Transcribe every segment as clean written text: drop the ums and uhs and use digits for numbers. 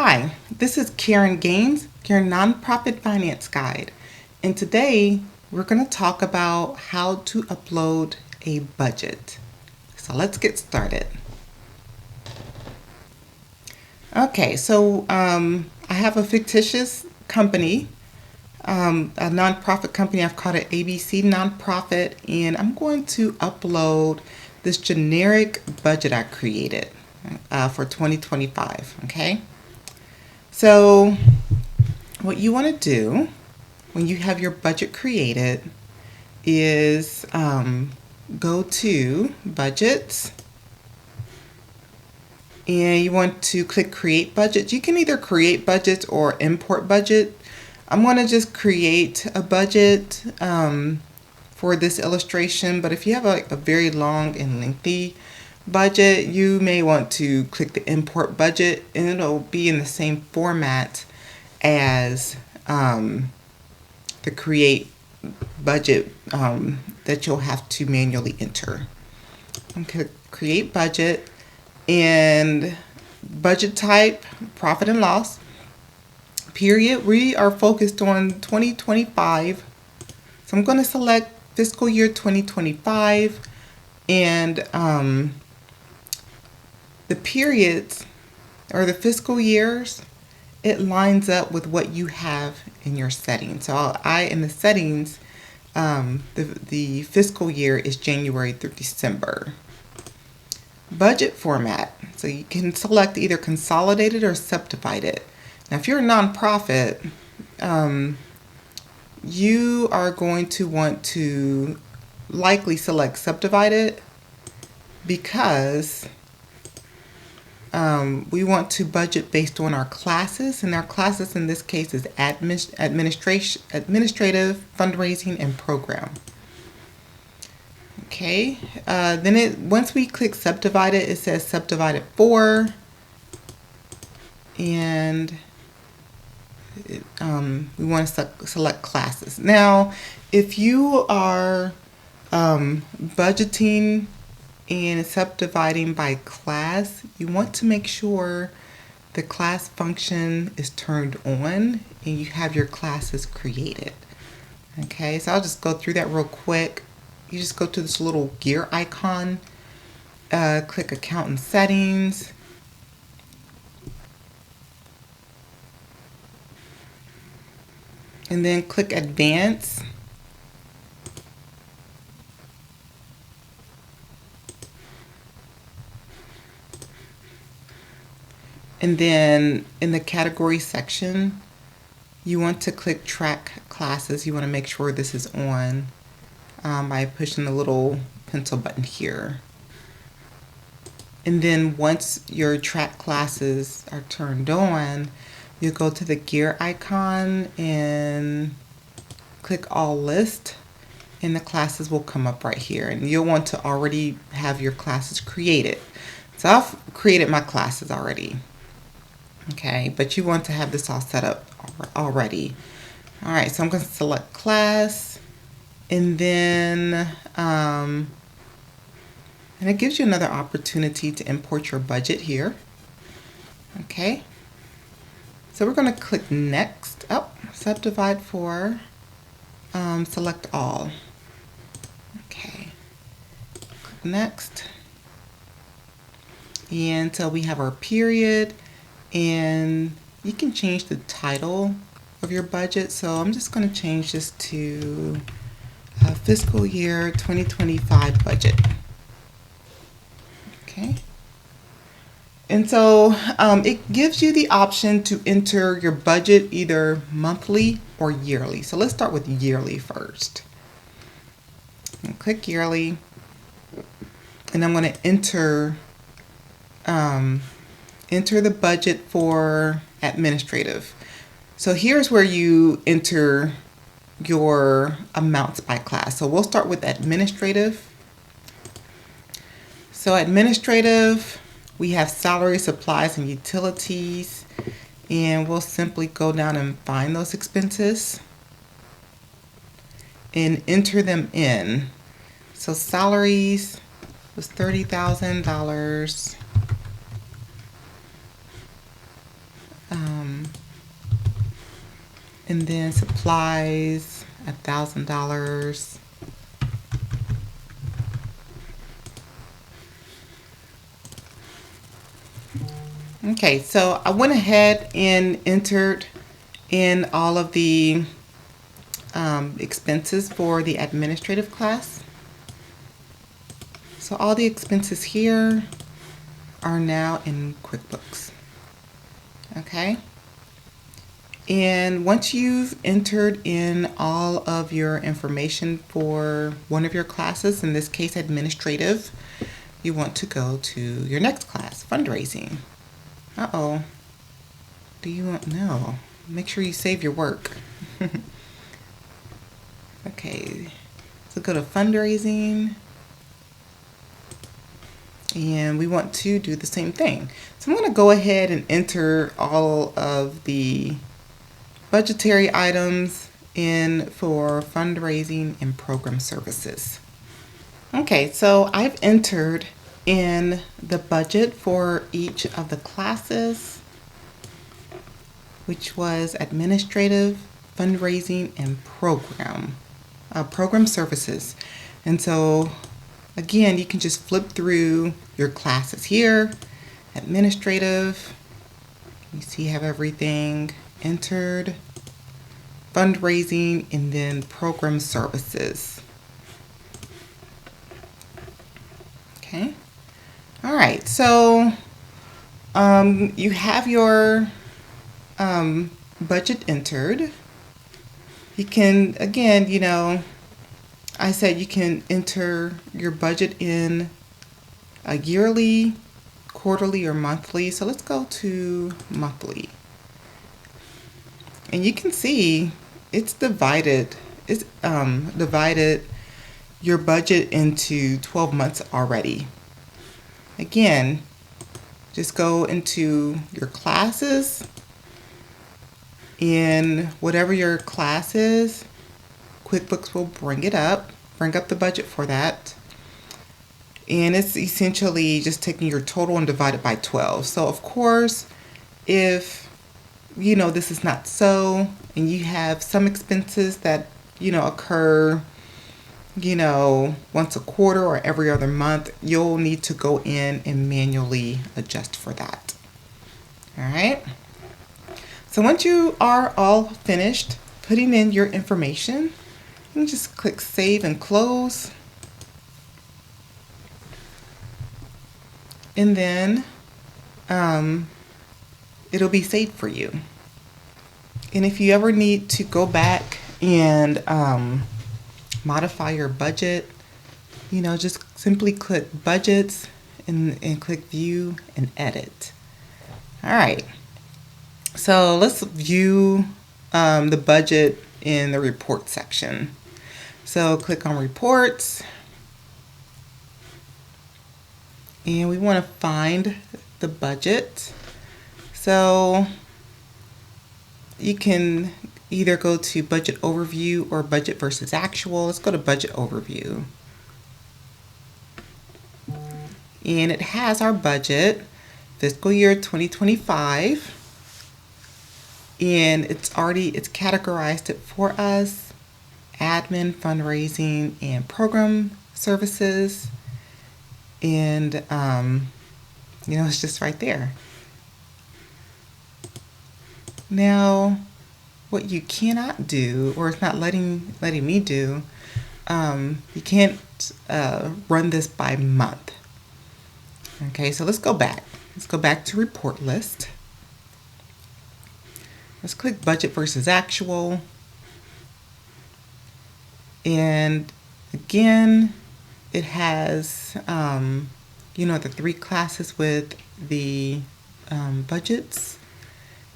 Hi, this is Karen Gaines, your Nonprofit Finance Guide, and today we're going to talk about how to upload a budget. So let's get started. Okay, so I have a fictitious company, a nonprofit company. I've called it ABC Nonprofit, and I'm going to upload this generic budget I created for 2025. Okay. So what you want to do when you have your budget created is go to budgets, and you want to click create budget. You can either create budgets or import budget. I'm going to just create a budget for this illustration, but if you have a very long and lengthy budget, you may want to click the import budget, and it'll be in the same format as the create budget that you'll have to manually enter. Okay, create budget, and budget type, profit and loss. Period. We are focused on 2025. So I'm going to select fiscal year 2025, and the periods or the fiscal years, it lines up with what you have in your settings. So in the settings, the fiscal year is January through December. Budget format. So you can select either consolidated or subdivided. Now, if you're a nonprofit, you are going to want to likely select subdivided because we want to budget based on our classes, and our classes in this case is administrative, fundraising, and program. Okay, then once we click subdivided, it says subdivided for, and we want to select classes. Now, if you are budgeting and subdividing by class, you want to make sure the class function is turned on and you have your classes created. Okay, so I'll just go through that real quick. You just go to this little gear icon, click Accountant Settings, and then click Advanced. And then in the category section, you want to click Track Classes. You want to make sure this is on by pushing the little pencil button here. And then once your track classes are turned on, you go to the gear icon and click All List, and the classes will come up right here. And you'll want to already have your classes created. So I've created my classes already. Okay, but you want to have this all set up already. All right, so I'm going to select class, and then and it gives you another opportunity to import your budget here. Okay, so we're going to click next. Subdivide for, select all. Okay, click next, and so we have our period, and you can change the title of your budget. So I'm just going to change this to fiscal year 2025 budget. Okay. And so it gives you the option to enter your budget either monthly or yearly. So let's start with yearly first. Click yearly, and I'm going to enter the budget for administrative. So here's where you enter your amounts by class. So we'll start with administrative. So administrative, we have salary, supplies, and utilities, and we'll simply go down and find those expenses and enter them in. So salaries was $30,000. And then supplies, $1,000. Okay, so I went ahead and entered in all of the expenses for the administrative class. So all the expenses here are now in QuickBooks. Okay. And once you've entered in all of your information for one of your classes, in this case administrative, you want to go to your next class, fundraising. Uh-oh. Do you want, no. Make sure you save your work. Okay, so go to fundraising. And we want to do the same thing. So I'm going to go ahead and enter all of the budgetary items in for fundraising and program services. Okay, so I've entered in the budget for each of the classes, which was administrative, fundraising, and program services. And so again, you can just flip through your classes here. Administrative, you see you have everything entered, fundraising, and then program services. Okay. All right, so you have your budget entered. You can, again, you know, I said you can enter your budget in a yearly, quarterly, or monthly. So let's go to monthly. And you can see it's divided. It's divided your budget into 12 months already. Again, just go into your classes, and whatever your class is, QuickBooks will bring up the budget for that. And it's essentially just taking your total and divide it by 12. So of course, if you know this is not so, and you have some expenses that occur once a quarter or every other month, you'll need to go in and manually adjust for that. All right. So once you are all finished putting in your information, you can just click Save and Close. And then it'll be saved for you. And if you ever need to go back and modify your budget, just simply click Budgets and click View and Edit. All right. So let's view the budget in the report section. So click on Reports, and we want to find the budget. So you can either go to Budget Overview or Budget versus Actual. Let's go to Budget Overview. And it has our budget, fiscal year 2025. And it's categorized it for us: admin, fundraising, and program services. And it's just right there. Now, what you cannot do, or it's not letting me do, you can't run this by month. Okay, so let's go back. Let's go back to Report List. Let's click Budget versus Actual. And again, it has, the 3 classes with the budgets.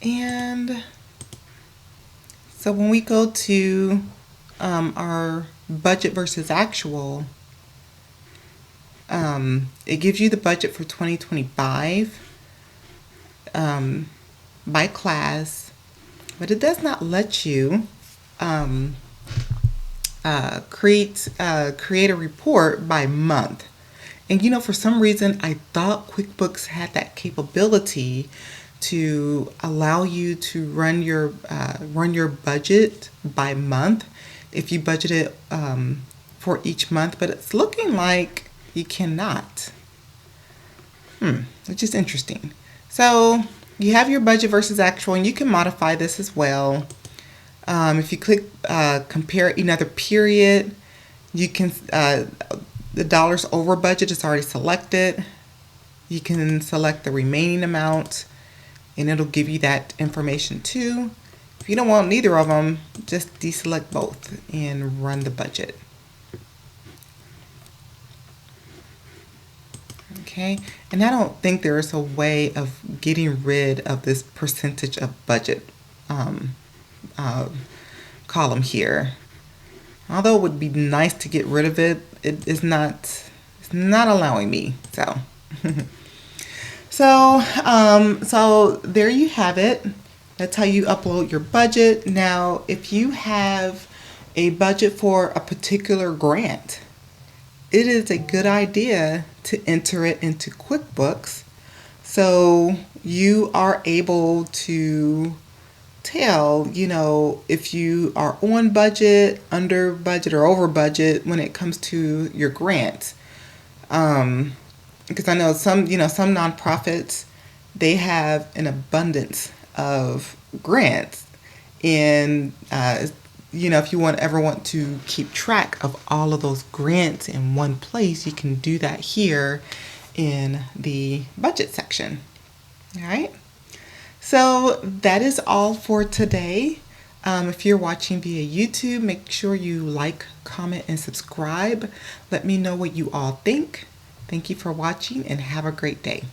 And so when we go to our Budget versus Actual, it gives you the budget for 2025 by class. But it does not let you create a report by month. And for some reason, I thought QuickBooks had that capability to allow you to run your budget by month if you budgeted for each month, but it's looking like you cannot. Which is interesting. So you have your budget versus actual, and you can modify this as well. If you click compare another period, you can the dollars over budget is already selected. You can select the remaining amount, and it'll give you that information too. If you don't want neither of them, just deselect both and run the budget. Okay, and I don't think there's a way of getting rid of this percentage of budget column here. Although it would be nice to get rid of it, it's not allowing me. So, so there you have it. That's how you upload your budget. Now, if you have a budget for a particular grant, it is a good idea to enter it into QuickBooks so you are able to tell, if you are on budget, under budget, or over budget when it comes to your grants. Because I know some nonprofits, they have an abundance of grants, and if you ever want to keep track of all of those grants in one place, you can do that here in the budget section. All right. So that is all for today. If you're watching via YouTube, make sure you like, comment, and subscribe. Let me know what you all think. Thank you for watching, and have a great day.